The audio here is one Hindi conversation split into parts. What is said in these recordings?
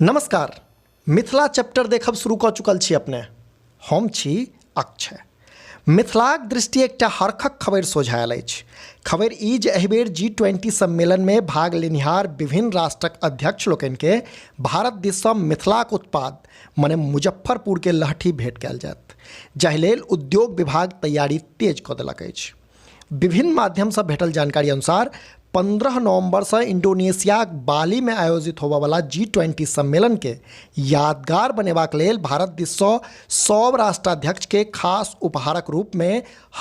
नमस्कार। मिथिला चैप्टर देखब शुरू कऽ चुकल छी अपने। हम छी अक्षय। मिथिलाक दृष्टि एकटा हरखक खबरि सोझायल अछि। खबरि ई जे एहिबेर G20 सम्मेलनमे भाग लेनिहार विभिन्न राष्ट्रक अध्यक्ष लोकनिके भारत दिससँ मिथिलाक उत्पाद मने मुजफ्फरपुरके लहठी भेट कयल जायत, जाहि लेल उद्योग विभाग तैयारी तेज कऽ देलक अछि। विभिन्न माध्यमसँ भेटल जानकारी अनुसार 15 नवंबरसँ इंडोनेशियाक बालीमे आयोजित होबयवला G20 सम्मेलनके यादगार बनेबाक लेल भारत दिससँ सभ राष्ट्राध्यक्षके खास उपहारक रूपमे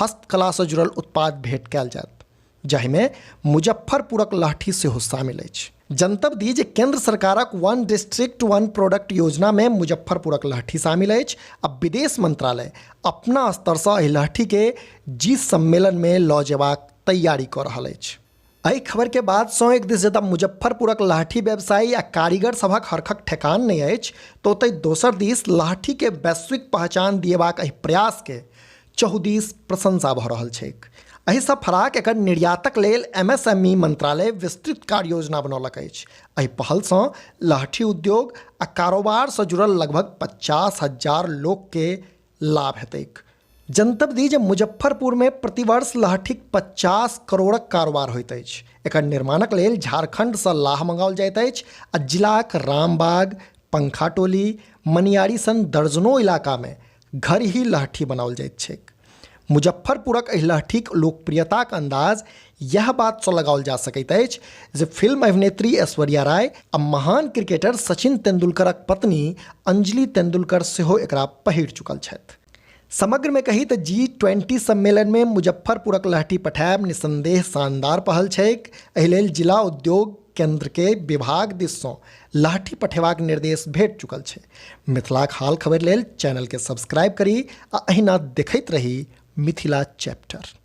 हस्तकलासँ जुड़ल उत्पाद भेट कयल जायत, जाहिमे मुजफ्फरपुरक लहठी सेहो शामिल अछि। जनतब दी जे केंद्र सरकारक वन डिस्ट्रिक्ट वन प्रोडक्ट योजनामे मुजफ्फरपुरक लहठी शामिल अछि आ विदेश मंत्रालय अपना स्तरसँ एहि लहठीके जी सम्मेलनमे लऽ जेबाक तैयारी कऽ रहल अछि। एहि खबरके बादसँ एक दिस जतऽ मुजफ्फरपुरक लहठी व्यवसायी आ कारीगर सभक हरखक ठेकान नहि अछि, तऽ ओतहि दोसर दिस लहठीके वैश्विक पहचान दिएबाक एहि प्रयासके चहुदिस प्रशंसा भऽ रहल छैक। एहिसँ फराक एकर निर्यातक लेल MSME मंत्रालय विस्तृत कार्य योजना बनौलक अछि। एहि पहलसँ लहठी उद्योग आ कारोबारसँ जुड़ल लगभग 50,000 लोकके लाभ हेतैक। जनतब दी जे मुजफ्फरपुरमे प्रतिवर्ष लहठीक 50 करोड़क कारोबार होइत अछि। एकर निर्माणक लेल झारखंडसँ लाह मंगाओल जाइत अछि आ जिलाक रामबाग, पंखाटोली, मनियारी सन दर्जनों इलाकामे घर ही लहठी बनाओल जाइत छैक। मुजफ्फरपुरक एहि लहठीक लोकप्रियताक अंदाज यह बातसँ लगाओल जा सकैत अछि जे फिल्म अभिनेत्री ऐश्वर्या राय आ महान क्रिकेटर सचिन तेंदुलकरक पत्नी अंजलि तेंदुलकर सेहो एकरा पहिर चुकल छथि। समग्रमे कही तऽ G20 सम्मेलनमे मुजफ्फरपुरक लहठी पठायब निसंदेह शानदार पहल छैक। एहि लेल जिला उद्योग केंद्रके विभाग दिससँ लहठी पठेबाक निर्देश भेट चुकल छै। मिथिलाक हाल खबरि लेल चैनलके सब्सक्राइब करी आ अहिना देखैत रही मिथिला चैप्टर।